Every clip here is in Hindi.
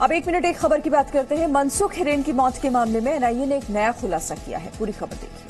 अब 1 मिनट एक खबर की बात करते हैं। मनसुख हिरेन की मौत के मामले में एनआईए ने एक नया खुलासा किया है। पूरी खबर देखिए।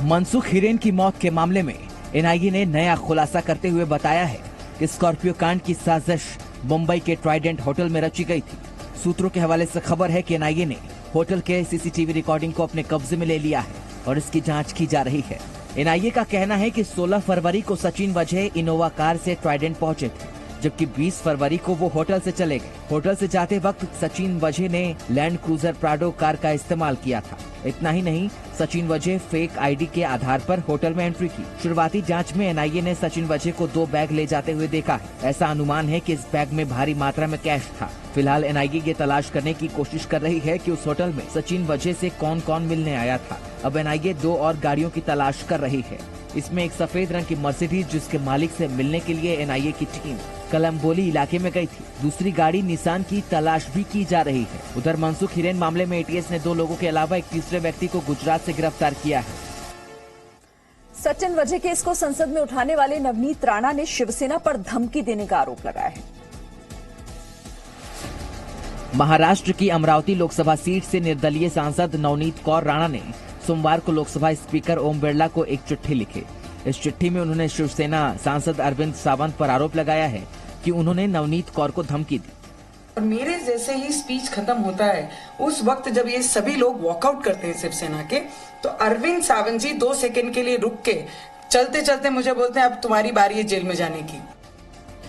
मनसुख हिरेन की मौत के मामले में एनआईए ने नया खुलासा करते हुए बताया है कि स्कॉर्पियो कांड की साजिश मुंबई के ट्राइडेंट होटल में रची गई थी। सूत्रों के हवाले से खबर है कि एनआईए ने होटल के सीसीटीवी रिकॉर्डिंग को अपने कब्जे में ले लिया है और इसकी जांच की जा रही है। एनआईए का कहना है कि 16 फरवरी को सचिन वजह इनोवा कार से ट्राइडेंट पहुंचे थे, जबकि 20 फरवरी को वो होटल से चले गए। होटल से जाते वक्त सचिन वजह ने लैंड क्रूजर प्राडो कार का इस्तेमाल किया था। इतना ही नहीं, सचिन वजह फेक आईडी के आधार पर होटल में एंट्री की। शुरुआती जांच में एनआईए ने सचिन वजह को 2 बैग ले जाते हुए देखा है। ऐसा अनुमान है कि इस बैग में भारी मात्रा में कैश था। फिलहाल एनआईए ये तलाश करने की कोशिश कर रही है कि उस होटल में सचिन वजह से कौन कौन मिलने आया था। अब एनआईए 2 और गाड़ियों की तलाश कर रही है। इसमें एक सफेद रंग की मर्सिडीज जिसके मालिक से मिलने के लिए एनआईए की टीम कलम्बोली इलाके में गई थी। दूसरी गाड़ी निसान की तलाश भी की जा रही है। उधर मनसुख हिरेन मामले में एटीएस ने 2 लोगों के अलावा एक तीसरे व्यक्ति को गुजरात से गिरफ्तार किया है। सचिन वजह केस को संसद में उठाने वाले नवनीत राणा ने शिवसेना पर धमकी देने का आरोप लगाया है। महाराष्ट्र की अमरावती लोकसभा सीट से निर्दलीय सांसद नवनीत कौर राणा ने सोमवार को लोकसभा स्पीकर ओम बिरला को एक चिट्ठी लिखी। इस चिट्ठी में उन्होंने शिवसेना सांसद अरविंद सावंत पर आरोप लगाया है कि उन्होंने नवनीत कौर को धमकी दी। और मेरे जैसे ही स्पीच खत्म होता है उस वक्त जब ये सभी लोग वॉकआउट करते हैं शिवसेना के, तो अरविंद सावंत जी 2 सेकंड के लिए रुक के चलते चलते मुझे बोलते हैं अब तुम्हारी बारी है जेल में जाने की।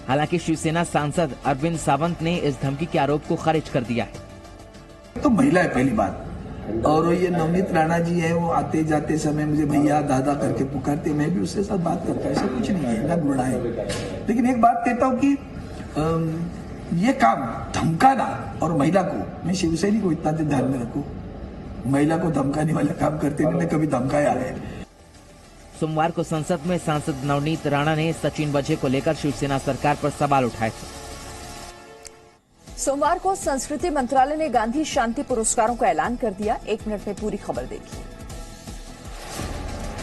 हालांकि शिवसेना सांसद अरविंद सावंत ने इस धमकी के आरोप को खारिज कर दिया है। तो महिला है पहली बात, और ये नवनीत राणा जी है, वो आते जाते समय मुझे भैया दादा करके पुकारते, मैं भी उसके साथ बात करता हूँ, ऐसा कुछ नहीं है, ना गुणा है। लेकिन एक बात कहता हूँ कि ये काम धमकाना और महिला को, मैं शिवसैनिक को इतना ध्यान में रखूं, महिला को धमकाने वाले काम करते मैंने कभी धमकाया है। सोमवार को संसद में सांसद नवनीत राणा ने सचिन वजह को लेकर शिवसेना सरकार पर सवाल उठाए थे। सोमवार को संस्कृति मंत्रालय ने गांधी शांति पुरस्कारों का ऐलान कर दिया। 1 मिनट में पूरी खबर देखिए।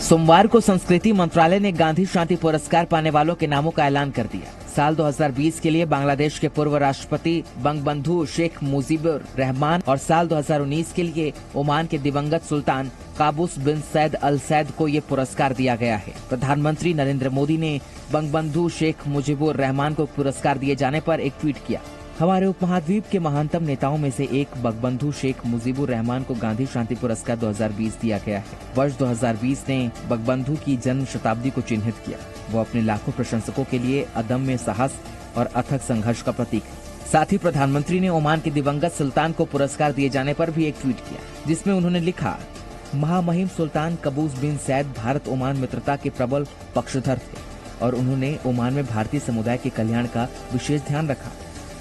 सोमवार को संस्कृति मंत्रालय ने गांधी शांति पुरस्कार पाने वालों के नामों का ऐलान कर दिया। साल 2020 के लिए बांग्लादेश के पूर्व राष्ट्रपति बंगबंधु शेख मुजीबुर रहमान और साल 2019 के लिए ओमान के दिवंगत सुल्तान काबूस बिन सैद अल सैद को ये पुरस्कार दिया गया है। प्रधानमंत्री नरेंद्र मोदी ने बंगबंधु शेख मुजीबुर रहमान को पुरस्कार दिए जाने पर एक ट्वीट किया। हमारे उपमहाद्वीप के महानतम नेताओं में से एक बंगबंधु शेख मुजीबुर रहमान को गांधी शांति पुरस्कार 2020 दिया गया है। वर्ष 2020 ने बंगबंधु की जन्म शताब्दी को चिन्हित किया। वो अपने लाखों प्रशंसकों के लिए अदम्य साहस और अथक संघर्ष का प्रतीक है। साथ ही प्रधानमंत्री ने ओमान के दिवंगत सुल्तान को पुरस्कार दिए जाने पर भी एक ट्वीट किया, जिसमें उन्होंने लिखा, महामहिम सुल्तान कबूस बिन सैद भारत ओमान मित्रता के प्रबल पक्षधर थे और उन्होंने ओमान में भारतीय समुदाय के कल्याण का विशेष ध्यान रखा।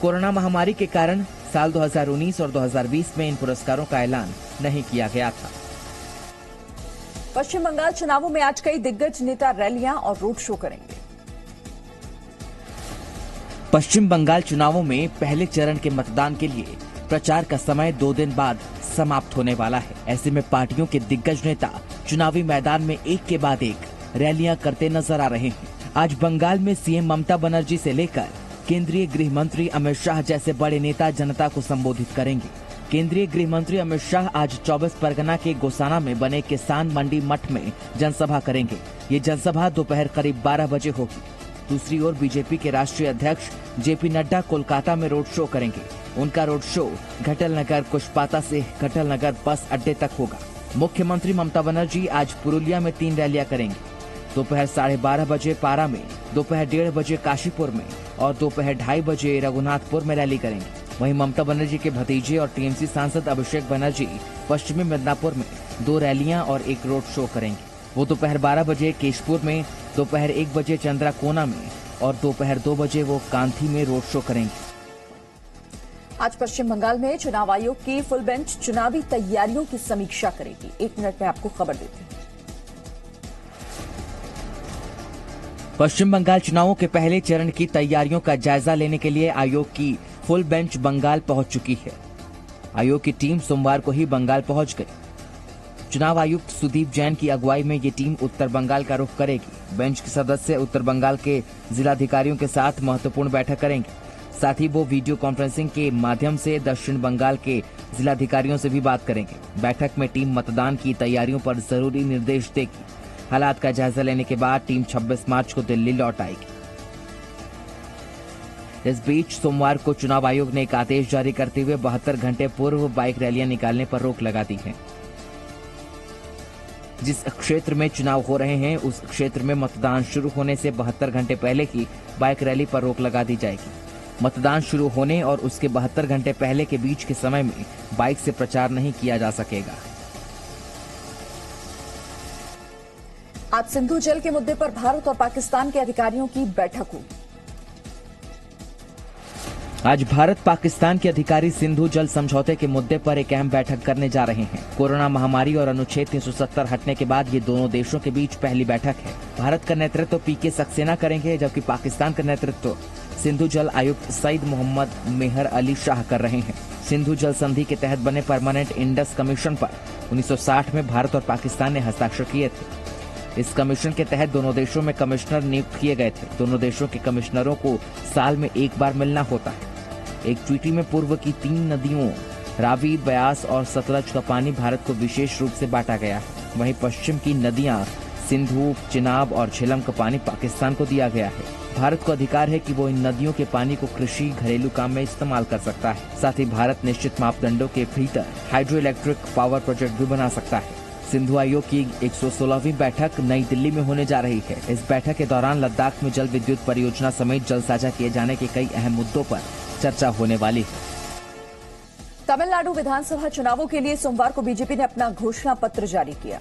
कोरोना महामारी के कारण साल 2019 और 2020 में इन पुरस्कारों का ऐलान नहीं किया गया था। पश्चिम बंगाल चुनावों में आज कई दिग्गज नेता रैलियां और रोड शो करेंगे। पश्चिम बंगाल चुनावों में पहले चरण के मतदान के लिए प्रचार का समय 2 दिन बाद समाप्त होने वाला है। ऐसे में पार्टियों के दिग्गज नेता चुनावी मैदान में एक के बाद एक रैलियां करते नजर आ रहे हैं। आज बंगाल में सीएम ममता बनर्जी से लेकर केंद्रीय गृह मंत्री अमित शाह जैसे बड़े नेता जनता को संबोधित करेंगे। केंद्रीय गृह मंत्री अमित शाह आज 24 परगना के गोसाना में बने किसान मंडी मठ में जनसभा करेंगे। ये जनसभा दोपहर करीब 12 बजे होगी। दूसरी ओर बीजेपी के राष्ट्रीय अध्यक्ष जेपी नड्डा कोलकाता में रोड शो करेंगे। उनका रोड शो घटल नगर कुशपाता से घटल नगर बस अड्डे तक होगा। मुख्यमंत्री ममता बनर्जी आज पुरुलिया में 3 रैलियां करेंगी। दोपहर 12:30 बजे पारा में, दोपहर 1:30 बजे काशीपुर में और दोपहर 2:30 बजे रघुनाथपुर में रैली करेंगे। वहीं ममता बनर्जी के भतीजे और टीएमसी सांसद अभिषेक बनर्जी पश्चिमी मिदनापुर में 2 रैलियां और 1 रोड शो करेंगे। वो दोपहर 12 बजे केशपुर में, दोपहर 1 बजे चंद्राकोना में और दोपहर 2 बजे वो कांथी में रोड शो करेंगे। आज पश्चिम बंगाल में चुनाव आयोग की फुल बेंच चुनावी तैयारियों की समीक्षा करेगी। 1 मिनट में आपको खबर देते हैं। पश्चिम बंगाल चुनावों के पहले चरण की तैयारियों का जायजा लेने के लिए आयोग की फुल बेंच बंगाल पहुंच चुकी है। आयोग की टीम सोमवार को ही बंगाल पहुंच गई। चुनाव आयुक्त सुदीप जैन की अगुवाई में ये टीम उत्तर बंगाल का रुख करेगी। बेंच के सदस्य उत्तर बंगाल के जिलाधिकारियों के साथ महत्वपूर्ण बैठक करेंगे। साथ ही वो वीडियो कॉन्फ्रेंसिंग के माध्यम से दक्षिण बंगाल के जिलाधिकारियों से भी बात करेंगे। बैठक में टीम मतदान की तैयारियों पर जरूरी निर्देश देगी। हालात का जायजा लेने के बाद टीम 26 मार्च को दिल्ली लौट आएगी। इस बीच सोमवार को चुनाव आयोग ने एक आदेश जारी करते हुए 72 घंटे पूर्व बाइक रैलियां निकालने पर रोक लगा दी है। जिस क्षेत्र में चुनाव हो रहे हैं उस क्षेत्र में मतदान शुरू होने से 72 घंटे पहले ही बाइक रैली पर रोक लगा दी जाएगी। मतदान शुरू होने और उसके 72 घंटे पहले के बीच के समय में बाइक से प्रचार नहीं किया जा सकेगा। आज सिंधु जल के मुद्दे पर भारत और पाकिस्तान के अधिकारियों की बैठक हुई। आज भारत पाकिस्तान के अधिकारी सिंधु जल समझौते के मुद्दे पर एक अहम बैठक करने जा रहे हैं। कोरोना महामारी और अनुच्छेद 370 हटने के बाद ये दोनों देशों के बीच पहली बैठक है। भारत का नेतृत्व पीके सक्सेना करेंगे, जबकि पाकिस्तान का नेतृत्व सिंधु जल आयुक्त सईद मोहम्मद मेहर अली शाह कर रहे हैं। सिंधु जल संधि के तहत बने परमानेंट इंडस कमीशन पर 1960 में भारत और पाकिस्तान ने हस्ताक्षर किए थे। इस कमीशन के तहत दोनों देशों में कमिश्नर नियुक्त किए गए थे। दोनों देशों के कमिश्नरों को साल में एक बार मिलना होता है। एक ट्वीटी में पूर्व की 3 नदियों रावी, ब्यास और सतलज का पानी भारत को विशेष रूप से बांटा गया है। वहीं पश्चिम की नदियां सिंधु, चिनाब और झेलम का पानी पाकिस्तान को दिया गया है। भारत को अधिकार है कि वो इन नदियों के पानी को कृषि, घरेलू काम में इस्तेमाल कर सकता है। साथ ही भारत निश्चित मापदंडों के भीतर हाइड्रो इलेक्ट्रिक पावर प्रोजेक्ट भी बना सकता है। सिंधु आयोग की 116वीं बैठक नई दिल्ली में होने जा रही है। इस बैठक के दौरान लद्दाख में जल विद्युत परियोजना समेत जल साझा किए जाने के कई अहम मुद्दों पर चर्चा होने वाली है। तमिलनाडु विधानसभा चुनावों के लिए सोमवार को बीजेपी ने अपना घोषणा पत्र जारी किया।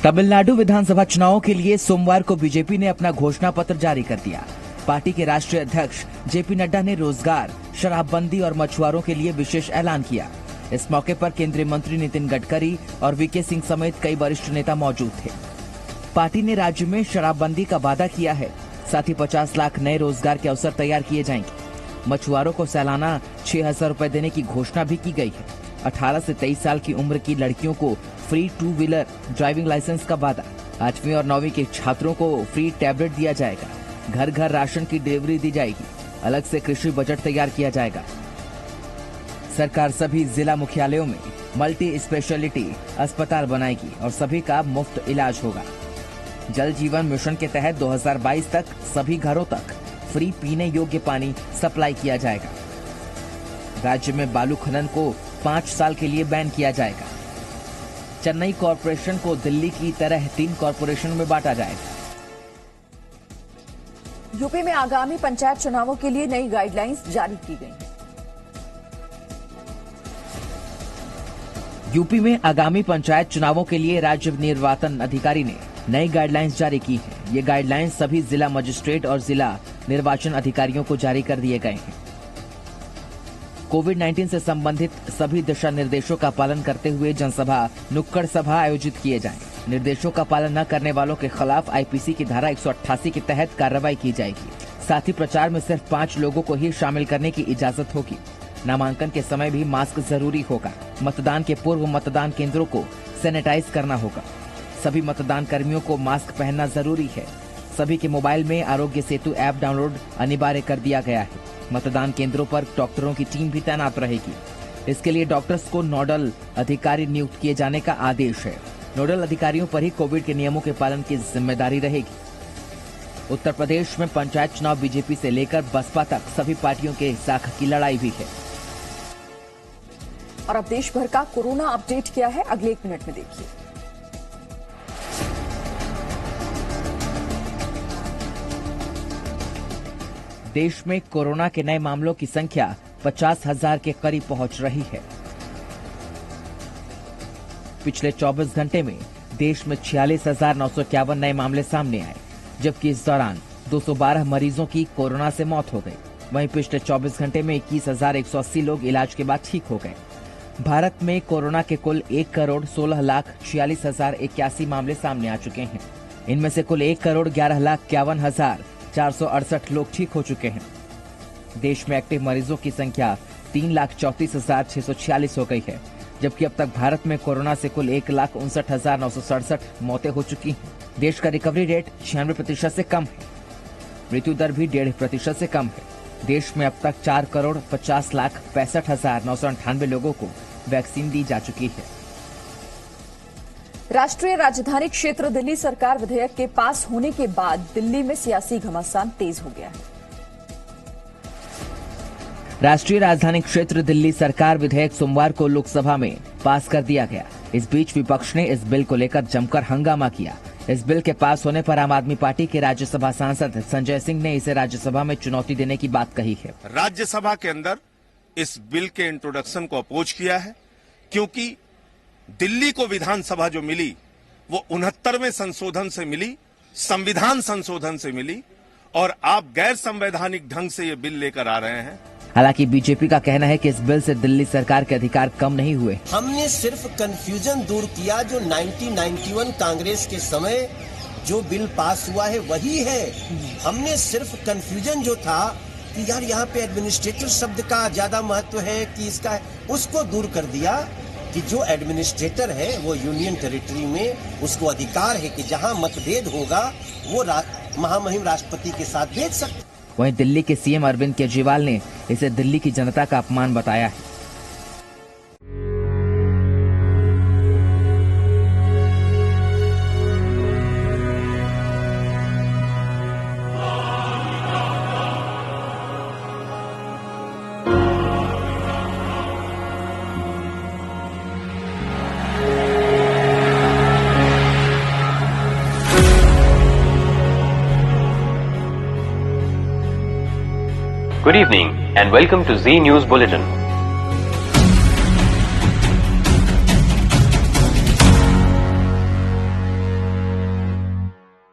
तमिलनाडु विधानसभा चुनावों के लिए सोमवार को बीजेपी ने अपना घोषणा पत्र जारी कर दिया। पार्टी के राष्ट्रीय अध्यक्ष जेपी नड्डा ने रोजगार, शराबबंदी और मछुआरों के लिए विशेष ऐलान किया। इस मौके पर केंद्रीय मंत्री नितिन गडकरी और वीके सिंह समेत कई वरिष्ठ नेता मौजूद थे। पार्टी ने राज्य में शराबबंदी का वादा किया है। साथ ही 50 लाख नए रोजगार के अवसर तैयार किए जाएंगे। मछुआरों को सालाना 6,000 रुपए देने की घोषणा भी की गई है। 18 से 23 साल की उम्र की लड़कियों को फ्री 2 व्हीलर ड्राइविंग लाइसेंस का वादा। 8वीं और 9वीं के छात्रों को फ्री टैबलेट दिया जाएगा। घर घर राशन की डिलीवरी दी जाएगी। अलग से कृषि बजट तैयार किया जाएगा। सरकार सभी जिला मुख्यालयों में मल्टी स्पेशलिटी अस्पताल बनाएगी और सभी का मुफ्त इलाज होगा। जल जीवन मिशन के तहत 2022 तक सभी घरों तक फ्री पीने योग्य पानी सप्लाई किया जाएगा। राज्य में बालू खनन को 5 साल के लिए बैन किया जाएगा। चेन्नई कॉरपोरेशन को दिल्ली की तरह 3 कॉरपोरेशन में बांटा जाएगा। यूपी में आगामी पंचायत चुनावों के लिए नई गाइडलाइंस जारी की गई हैं। यूपी में आगामी पंचायत चुनावों के लिए राज्य निर्वाचन अधिकारी ने नई गाइडलाइंस जारी की है। ये गाइडलाइंस सभी जिला मजिस्ट्रेट और जिला निर्वाचन अधिकारियों को जारी कर दिए गए हैं। कोविड-19 से संबंधित सभी दिशा निर्देशों का पालन करते हुए जनसभा, नुक्कड़ सभा आयोजित किए जाएं। निर्देशों का पालन न करने वालों के खिलाफ आईपीसी की धारा 188 के तहत कार्रवाई की जाएगी। साथ ही प्रचार में सिर्फ 5 लोगों को ही शामिल करने की इजाजत होगी। नामांकन के समय भी मास्क जरूरी होगा। मतदान के पूर्व मतदान केंद्रों को सैनिटाइज करना होगा। सभी मतदान कर्मियों को मास्क पहनना जरूरी है। सभी के मोबाइल में आरोग्य सेतु ऐप डाउनलोड अनिवार्य कर दिया गया है। मतदान केंद्रों पर डॉक्टरों की टीम भी तैनात रहेगी। इसके लिए डॉक्टर्स को नोडल अधिकारी नियुक्त किए जाने का आदेश है। नोडल अधिकारियों पर ही कोविड के नियमों के पालन की जिम्मेदारी रहेगी। उत्तर प्रदेश में पंचायत चुनाव बीजेपी से लेकर बसपा तक सभी पार्टियों के साख की लड़ाई भी है। और अब देश भर का कोरोना अपडेट क्या है, अगले 1 मिनट में देखिए। देश में कोरोना के नए मामलों की संख्या 50,000 के करीब पहुंच रही है। पिछले 24 घंटे में देश में 46,951 नए मामले सामने आए, जबकि इस दौरान 212 मरीजों की कोरोना से मौत हो गई। वहीं पिछले 24 घंटे में 21,180 लोग इलाज के बाद ठीक हो गए। भारत में कोरोना के कुल 1,16,46,081 मामले सामने आ चुके हैं। इनमें से कुल 1,11,51,468 लोग ठीक हो चुके हैं। देश में एक्टिव मरीजों की संख्या 3,34,646 हो गई है, जबकि अब तक भारत में कोरोना से कुल 1,59,967 मौतें हो चुकी हैं। देश का रिकवरी रेट 96% से कम है। मृत्यु दर भी 1.5% से कम है। देश में अब तक 4,50,65,998 लोगों को वैक्सीन दी जा चुकी है। राष्ट्रीय राजधानी क्षेत्र दिल्ली सरकार विधेयक के पास होने के बाद दिल्ली में सियासी घमासान तेज हो गया है। राष्ट्रीय राजधानी क्षेत्र दिल्ली सरकार विधेयक सोमवार को लोकसभा में पास कर दिया गया। इस बीच विपक्ष ने इस बिल को लेकर जमकर हंगामा किया। इस बिल के पास होने पर आम आदमी पार्टी के राज्यसभा सांसद संजय सिंह ने इसे राज्यसभा में चुनौती देने की बात कही है। राज्यसभा के अंदर इस बिल के इंट्रोडक्शन को अपोज किया है, क्योंकि दिल्ली को विधानसभा जो मिली वो 69वें संशोधन से मिली, संविधान संशोधन से मिली, और आप गैर संवैधानिक ढंग से ये बिल लेकर आ रहे हैं। हालांकि बीजेपी का कहना है कि इस बिल से दिल्ली सरकार के अधिकार कम नहीं हुए। हमने सिर्फ कंफ्यूजन दूर किया। जो 1991 कांग्रेस के समय जो बिल पास हुआ है वही है। हमने सिर्फ कंफ्यूजन जो था कि यार यहाँ पे एडमिनिस्ट्रेटर शब्द का ज्यादा महत्व है कि इसका है, उसको दूर कर दिया कि जो एडमिनिस्ट्रेटर है वो यूनियन टेरिटरी में उसको अधिकार है कि जहाँ मतभेद होगा वो महामहिम राष्ट्रपति के साथ भेज सकते। वहीं दिल्ली के सीएम अरविंद केजरीवाल ने इसे दिल्ली की जनता का अपमान बताया है। Good evening and welcome to Z News Bulletin.